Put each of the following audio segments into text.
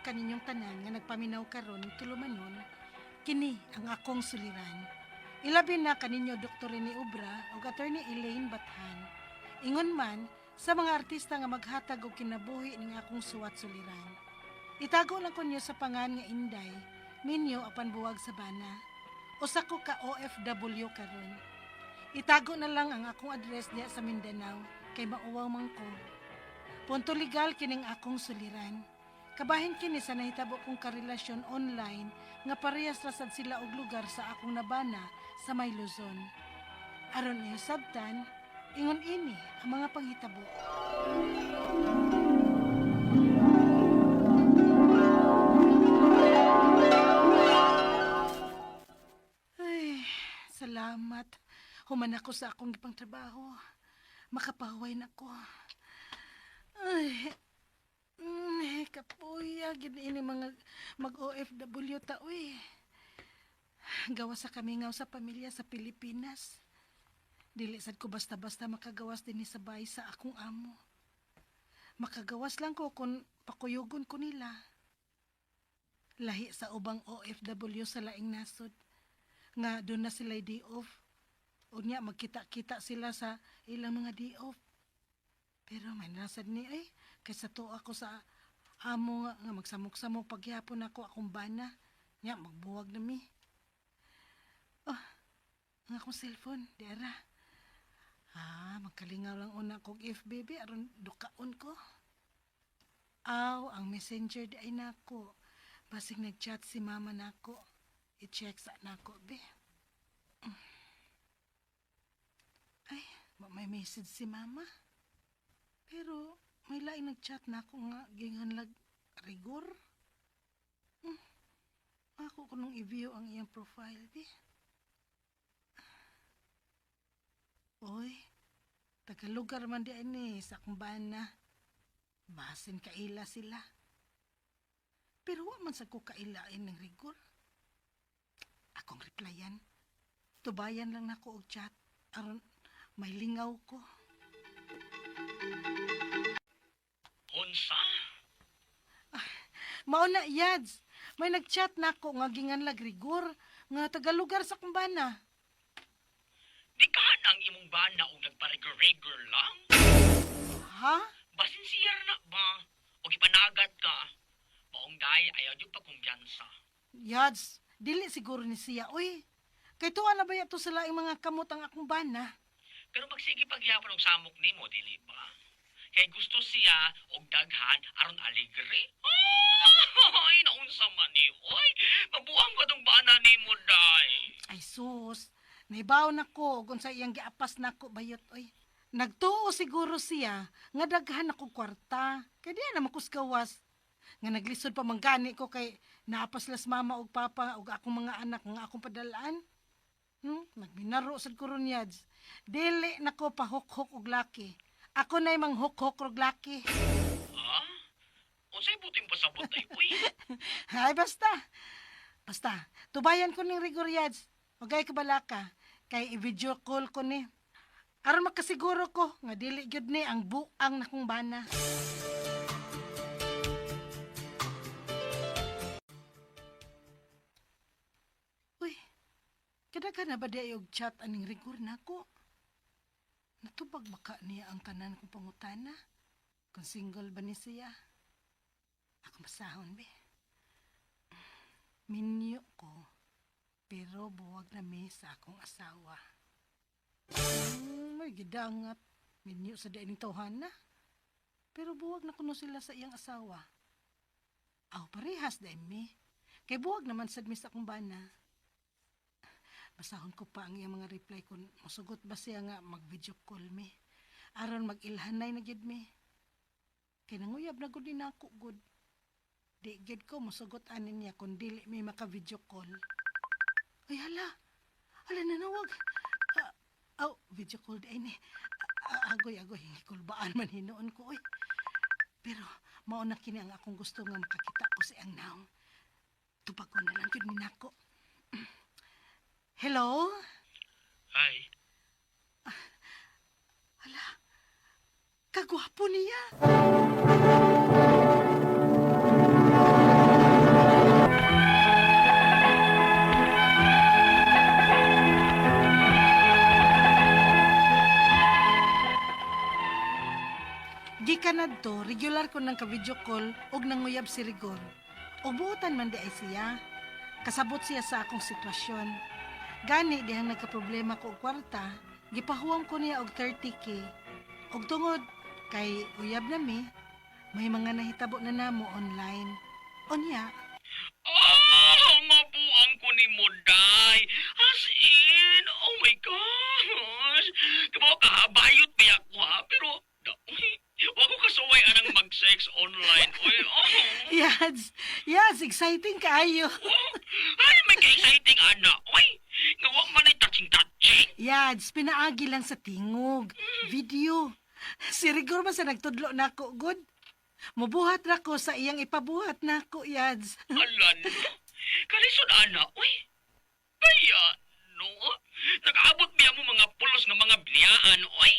kaninyong tanan nga nagpaminaw karon tulumanon, kini ang akong suliran. Ilabi na kaninyo Dr. Rene Ubra ug Attorney Elaine Bathan. Ingon man sa mga artista nga maghatag og kinabuhi ning akong suwat suliran. Itago lang ko niyo sa pangan nga Inday, minyo apan buwag sa bana. Usa ko ka OFW karon. Itago na lang ang akong address diya sa Mindanao kay mauwaw man ko. Punto legal kining akong suliran. Kabahin kini sa nahitabo kong karelasyon online nga parehas ra sad sila og lugar sa akong nabana sa may Luzon. Aron niyo sabtan, ingon ini ang mga panghitabo. Ay, salamat. Human ako sa akong gipang trabaho. Makapahuway na ko. Ay, kapuya, gini ini mga mag-OFW ta, uy. Gawa sa kami nga sa pamilya sa Pilipinas. Dili sad ko basta-basta makagawas din sa bahay sa akong amo. Makagawas lang ko kung pakuyugon ko nila. Lahi sa ubang OFW sa laing nasod. Nga doon na sila day off. O niya magkita-kita sila sa ilang mga day off. Pero may nasad ni ay kaysa to ako sa amo nga magsamok-samok pagyapon ako akong bana. Nya magbuwag na mi. Oh, ang akong cellphone, dera. Magkalingaw lang una kong FBB aron dukaon ko. Aw, ang messenger di ay nako. Basig nag-chat si mama nako. I-check sa nako, be. Ay, may message si mama. Pero may lain nag-chat na ako nga ginganlag rigor. Ako kunong i-view ang iyang profile, be. Oy, tagalugar man di ani sa akong bana. Basin kaila sila. Pero wa man sa ko kailain ng rigor. Akong replyan. Tubayan lang nako og chat aron may lingaw ko. Unsa? Mao na yads. May nag-chat nako nga ginganlag rigor nga tagalugar sa akong bana. Di ka nang imong bana o nagparegur-regur lang? Ha? Basin siyar na ba? O ipanagat ka? Maong day ayaw yung pagkumpiyansa. Yads, dili siguro ni siya. Uy, kay tuwa na ba yato sa laing mga kamot ang akong bana? Pero magsige pagyapon og samok nimo dili ba? Kay gusto siya og daghan aron aligre. Ay, naunsa man ni hoy. Mabuang ba tong bana nimo day? Ay sus, naibaw na ko kung sa iyang giapas na ko bayot. Uy, nagtuo siguro siya nga daghan ako kwarta. Kaya diyan na makusgawas. Nga naglisod pa manggani ko kay naapaslas mama og papa og akong mga anak nga akong padalaan. Nagminaro sad ko ron yads. Dili na ko pahok-hok og laki. Ako na'y manghok-hok og laki. Ha? Unsay buting pasabot ay uy? Ay, basta. Basta, tubayan ko ning rigor yads. Huwag kabalaka. Kay i-video call ko ni. Aron makasiguro ko nga dili gyud ni ang buang na kong bana. Uy, kada ka na ba di og chat aning rigor nako? Natubag baka niya ang tanan kong pangutana? Kung single ba ni siya? Ako masahon, be. Minyo ko, pero buwag na mi sa akong asawa. May gidangat. Minyo sa dianing tawhan na. Pero buwag na kuno sila sa iyang asawa. Aw, parehas da mi. Kay buwag naman sad mi sa akong bana. Basahon ko pa ang iyang mga reply kung masugot ba siya nga mag-video call mi. Aron mag-ilhanay na gyud mi. Kay nanguyab na gud din ako gud. Di gyud ko masugot anin niya kung dili mi maka-video call. Ay hala. Hala nanawag. Video call di ni. Agoy. Kulbaan man hinoon ko oy. Pero mao na kini ang akong gusto nga makakita ko sa iyang naong. Tubagon na lang gyud ni nako. Hello? Hi. Hala, kagwapo niya. kanadto, regular ko nang ka-video call og nanguyab si Rigor. O buutan man di ay siya. Kasabot siya sa akong sitwasyon. Gani dihang nagka-problema ko og kwarta, gipahuwam ko niya og 30K. Og tungod kay uyab na mi, may mga nahitabo na namo online. Unya, Mabuang ko ni mo, Day. As in, oh my gosh. Kamo kahabayot biya ko ha, pero wag ko kasuway anang mag-sex online. Uy, Yads, exciting kaayo. Ay, may ka-exciting ana. Uy, ngawa man ay touching-touching. Yads, pinaagi lang sa tingog. Video. Si Rigor ba sa nagtudlo nako good? Mubuhat ra ko sa iyang ipabuhat nako, Yads. Alan, kalisod ana. Uy, kaya, no? Nag-abot biya mo mga pulos ng mga biniyaan, uy.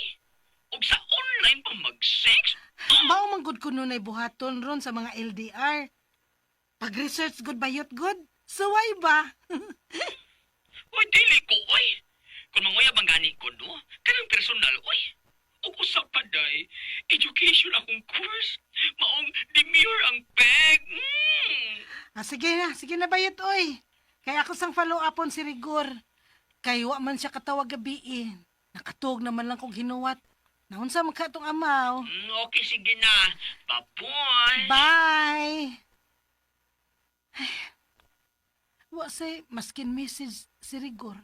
Ug sa online pa mag-sex? Mao man gud kuno nay buhaton ron sa mga LDR. Pag-research good bayot good. Suway ba? Uy, dili ko, uy. Kung manguyab ang gani ko, no? Kanang personal, uy. Ug usap pa, day. Education akong course. Maong demure ang peg. Sige na bayot oy. Kaya ako sang follow upon si Rigor. Kay wa man siya katawag gabi eh. Nakatog naman lang kong hinuwat. Naunsa man ka tong amaw. Okay, sige na. Baboy. Bye! Ay, wa say maskin message si Rigor.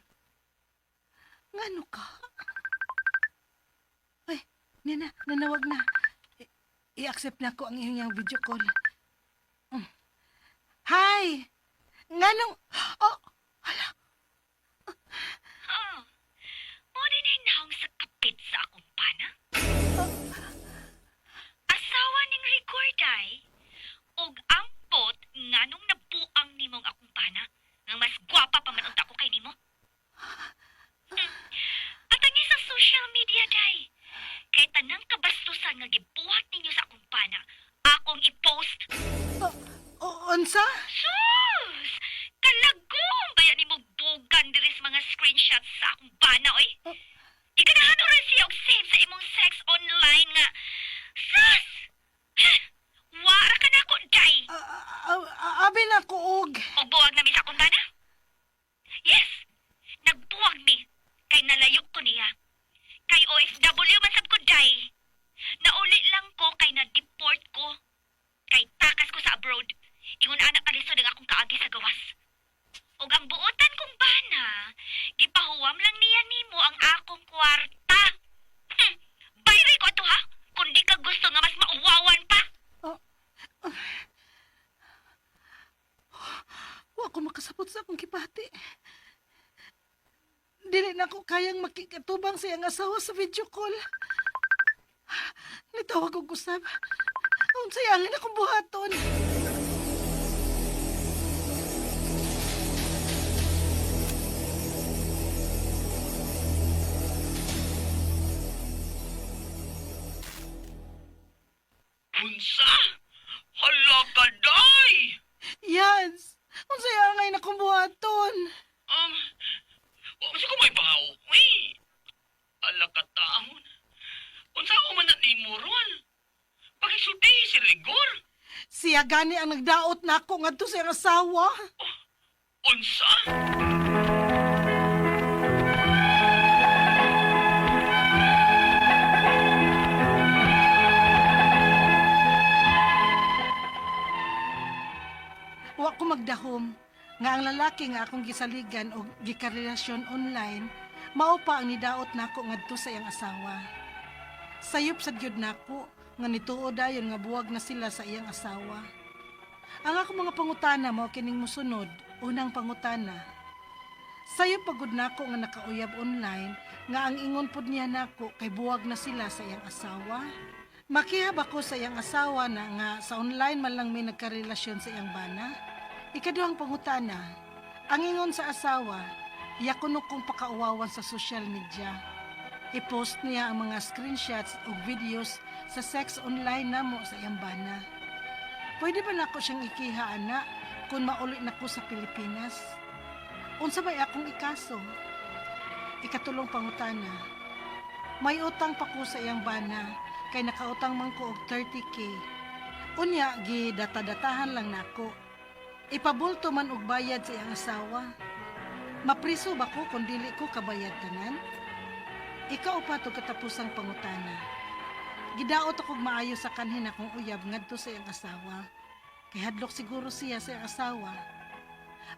Ngano ka? Ay, nanawag na. I-accept na ko ang iyong video call. Hi! Nganong... Oh, hala. Mo din ay naong sa kapit sa akong pana? Asawa ning Rigorday, og ampot nganong nabuang nimong akong pana, nga mas gwapa pa man unta ko kay nimo. At ang sa social media, day, kay tanang kabastusan nga gibuhat ninyo sa akong pana, akong i-post. Unsa? Sus! Kalagong baya ni mo bugan diri sa mga screenshots sa akong bana, oy. Iganahan rin siya og save sa imong sex online nga. Sus! Wara ka na ako, day. Abi na ko og... O buwag na mi sa akong bana? Yes! Nagbuwag mi. Kay nalayo ko niya. Kay OFW man sab ko, day. Nauli lang ko kay na-deport ko. Kay takas ko sa abroad. Ingon anak kalisod ang akong kaagi sa gawas. Ug ang buotan kong bana, gipahuwam lang niya nimo ang akong kwarta. Bayri ko ato ha, kung di ka gusto nga mas mauwawan pa. Wa ko makasabot sa akong kipati. Dili na ko kayang makikatubang sa iyang asawa sa video call. Nitawag ko kusab. Ang sayangin akong buhaton. Unsa? Hala ka, day. Yads! Ang sayangin akong buhaton. Wala ko may bahaw. Uy, ala ka taon. Unsa ko man na ni mo ron? Pakisulti si Rigor. Siya gani ang nagdaot na ako ngadto sa iyang asawa. Unsa? Wa ko magdahom nga ang lalaki nga akong gisaligan o gikarelasyon online mao pa ang nidaot nako ngadto sa iyang asawa. Sayop sa gyud nako nga nituod dayon nga buwag na sila sa iyang asawa. Ang ako mga pangutana mao kining mosunod. Unang pangutana. Sayop pagud nako nga nakauyab online nga ang ingon pud niya nako kay buwag na sila sa iyang asawa. Makihab ako sa iyang asawa na nga sa online man lang may nagkarelasyon sa iyang bana. Ikaduhang pangutana, ang ingon sa asawa, yakuno kong pakauwawan sa social media. I-post niya ang mga screenshots o videos sa sex online namo sa iyang bana. Pwede ba na ako siyang ikiha, ana, kung mauli na ko sa Pilipinas? Unsa ba'y akong ikaso? Ikatulong pangutana, may utang pa ko sa iyang bana kay nakautang man ko og 30k. Unya gi data-datahan lang nako. Ipabulto man og bayad sa iyang asawa. Mapriso ba ko kung dili ko kabayad tanan? Ikaw pa to katapusang pangutana. Gidaot akong maayo sa kanhin akong uyab ngadto sa iyang asawa. Kay hadlok siguro siya sa iyang asawa.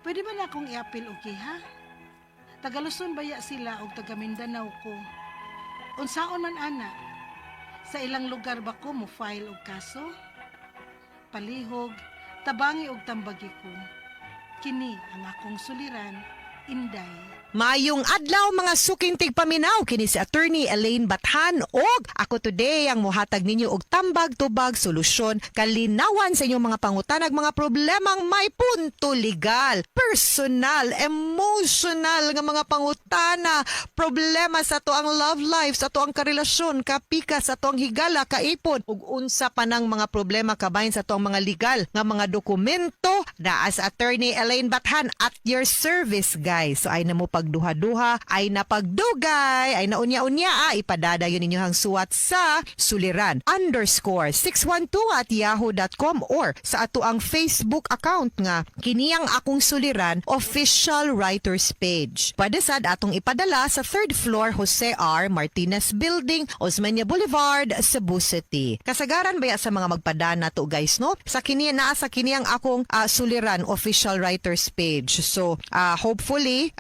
Pwede ba na akong i-appeal og ha? Taga Luzon baya sila og taga Mindanao ko. Unsaon man ana? Sa ilang lugar ba ko mo file og kaso? Palihog, tabangi og tambagi ko. Kini ang akong suliran, Inday. Mayong adlaw mga suking tigpaminaw kini si Attorney Elaine Bathan og ako today ang mohatag ninyo og tambag-tubag solusyon kalinawan sa inyong mga pangutanag mga problemang may punto legal, personal, emotional nga mga pangutana, problema sa to ang love life, sa to ang karelasyon, kapika sa to ang higala, kaipon ug unsa pa nang mga problema kabahin sa to ang mga legal nga mga dokumento na as Attorney Elaine Bathan at your service guys. So ay na mo pagduha-duha, ay napagdugay, ay naunya-unya, ipadadayon ninyo ang suwat sa suliran_612@yahoo.com or sa ato ang Facebook account nga kiniyang akong suliran official writers page. Pwede sad atong ipadala sa 3rd floor Jose R. Martinez Building, Osmeña Boulevard, Cebu City. Kasagaran baya sa mga magpadana to guys no? Sa kiniyang sa kiniyang akong suliran official writers page. So hopefully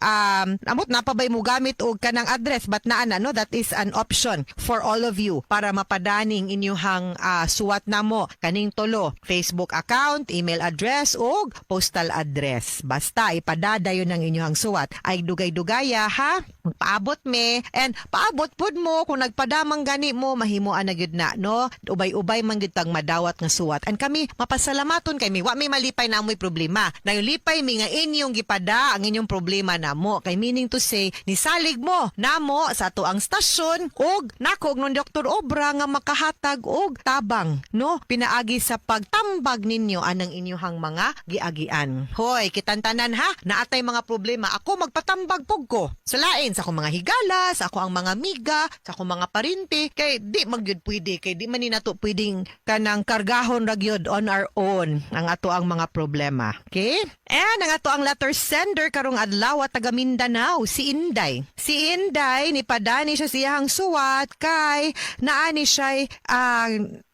amot napabay mo gamit og kanang address but naa na no, that is an option for all of you para mapadaning inyong suwat namo kaning tulo, Facebook account, email address ug postal address. Basta ipadadayon ang inyong suwat. Ay dugay-dugaya ha. Paabot me and paabot pud mo kung nagpadamang gani mo mahimuan na gyud na no. Ubay-ubay man gyud tag madawat nga suwat. And kami mapasalamaton kay mi wa may malipay na amoy problema. Nayulipay mi nga inyong gipada ang inyong problema namo. Kay meaning to say, nisalig mo namo sa ato ang stasyon og nako ng Dr. Obra nga makahatag og tabang no pinaagi sa pagtambag ninyo anang inyong mga giagian. Hoy, kitantanan ha, naatay mga problema. Ako magpatambag pug ko. Sa lain sa akong mga higala, sa ako ang mga miga, sa akong mga parinti, kay di magyud pwede, kay di man ni nato pwedeng kanang kargahon ra gyud on our own ang ato ang mga problema. Okay? And ang ato ang letter sender karong adlaw taga Mindanao, si Inday. Si Inday, nipadani siya siyang suwat kay naani siya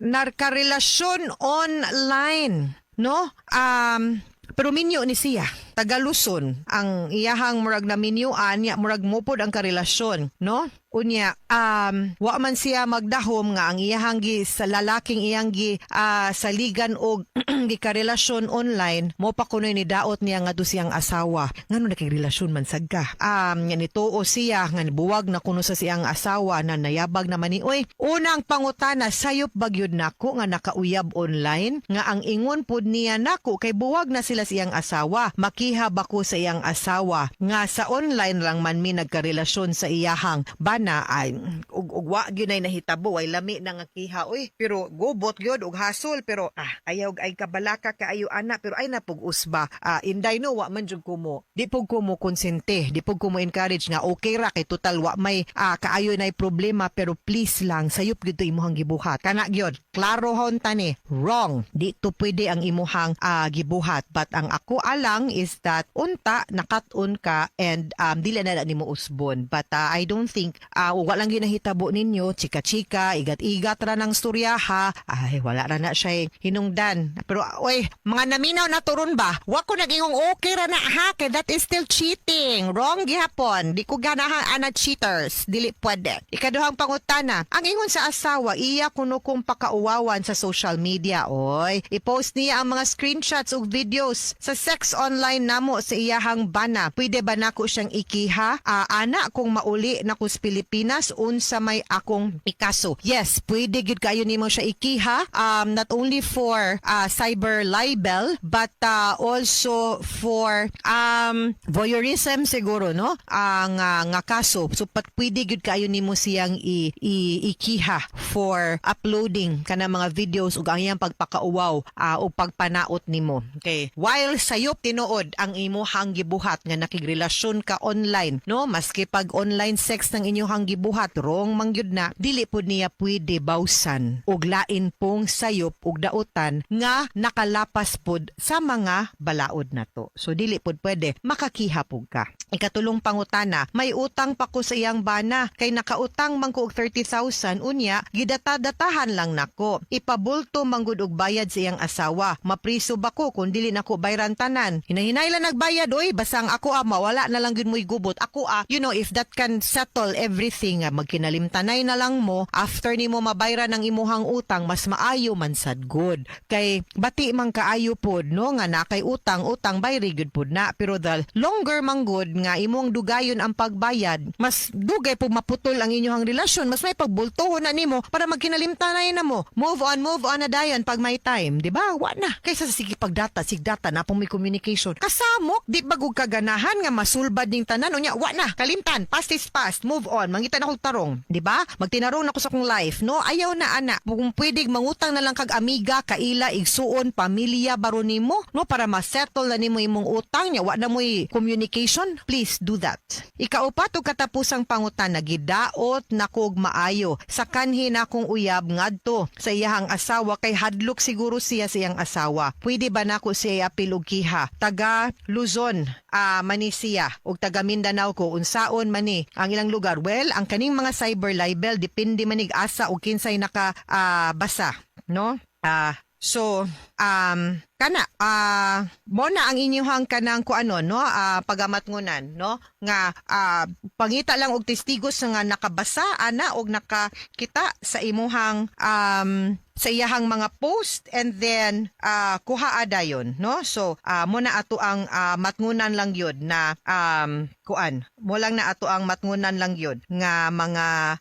narkarelasyon online. No? Pero minyo ni siya. Taga Luzon ang iyahang murag na minyuan, murag mupod ang karelasyon. No? Unya, wa man siya magdahom nga ang iyahang sa lalaking iyang saligan og gikarelasyon online, mo pa kunoy ni daot niya nga do siyang asawa. Ngano nakigrelasyon man sad ka? Nga nituo siya nga buwag na kuno sa siyang asawa na nayabag naman ni oy. Unang pangutana sayop bagyod nako nga nakauyab online nga ang ingon pud niya nako kay buwag na sila siyang asawa. Makihab ako sa iyang asawa nga sa online lang man mi nagkarelasyon sa iyahang na ay ugwa gyud ay nahitabo ay lami na nga kiha oy pero gubot gyud og hasol pero ayaw ay kabalaka kaayo ana pero ay napug usba Inday no wa man jud kumo di pug kumo konsente di pug kumo encourage nga okay ra kay total wa may kaayo nay problema pero please lang sayop gyud to imuhang gibuhat kana gyud klaro hon tani wrong di to pwede ang imuhang gibuhat but ang ako alang is that unta nakat-on ka and dili na nimo usbon but I don't think wala lang ginahitabo ninyo, chika-chika, igat-igat ra ng storya ha. Ay, wala ra na siya hinungdan. Pero, oy, mga naminaw na turon ba? Wa ko nagingong okay ra na ha, kay that is still cheating. Wrong gihapon. Di ko ganahan ana cheaters. Dili pwede. Ikaduhang pangutana. Ang ingon sa asawa, iya kuno kong pakauwawan sa social media. Oy, i-post niya ang mga screenshots ug videos sa sex online namo sa iyahang bana. Pwede ba nako siyang ikiha? Ana kung mauli na ko Pilipinas unsa may akong ikaso. Yes, pwede gyud kayo nimo siya ikiha not only for cyber libel but also for voyeurism siguro no ang nga kaso. So pwede gyud kayo nimo siyang ikiha for uploading kana mga videos ug ang iyang pagpakauwaw o pagpanaot nimo. Okay. While sayop tinuod ang imuhang gibuhat nga nakigrelasyon ka online no maski pag online sex ng inyong gibuhat wrong tarong mangyud na dili pud niya pwede bawsan og lain pong sayop ug dautan nga nakalapas pud sa mga balaod nato. So dili pud pwede makakihapog ka. Ikatulong pangutana, may utang pa ko sa iyang bana kay nakautang man ko og 30,000 unya gidata-datahan lang nako. Ipabulto manggod og bayad sa iyang asawa. Mapriso ba ko kung dili nako bayran tanan? Hinahinaylan nagbayad oy basang ako mawala na lang gyud mo'y gubot. Ako if that can settle everything, magkinalimtanay na lang mo after nimo mabayran ang imuhang utang mas maayo man sad good. Kay bati man kaayo pod no nga na kay utang very good pod na pero the longer man good nga imong dugayon ang pagbayad mas dugay po maputol ang inyong relasyon, mas may pagbultohon na nimo para magkinalimtanay na mo. Move on na dayon pag may time, di ba? Wa na. Kaysa sige pagdata sigdata na pong may communication. Kasamok di bagog kaganahan nga masulbad ning tanan unya wa na. Kalimtan, past is past, move on. Mangita na kog tarong, di ba? Magtinarong na ko sa kong life, no? Ayaw na ana. Kung pwede mangutang na lang kag amiga, kaila, igsuon, pamilya baro nimo, no? Para ma-settle na nimo imong utang nya, wa na mo'y communication. Please do that. Ikaupat og katapusang pangutan na gidaot na kog maayo. Sa kanhi na kong uyab ngadto sa iyahang asawa kay hadlok siguro siya sa iyang asawa. Pwede ba nako siya apil og kiha? Taga Luzon, mani siya og taga Mindanao ko unsaon mani ang ilang lugar. Well, ang kaning mga cyber libel depende manig asa og kinsay naka basa, no? So, kana mo na ang inyong kanang kuanon no pagamatngunan no nga pangita lang og testigos nga nakabasa ana og nakakita sa imuhang sa iyahang mga post and then kuha dayon no. So mo na ato ang matngunan lang yun na kuan mo lang na ato ang matngunan lang yun nga mga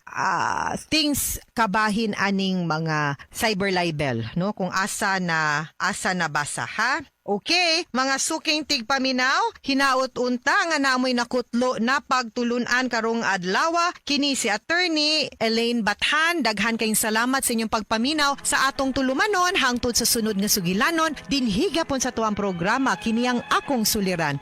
things kabahin aning mga cyber libel no kung asa na basa ha. Okay, mga suking tigpaminaw, hinaot unta nga namoy nakutlo na pagtulunan karong adlaw. Kini si Attorney Elaine Bathan. Daghan kayong salamat sa inyong pagpaminaw sa atong tulumanon hangtod sa sunod nga sugilanon. Dinhiga pon sa tuwang programa kini ang akong suliran.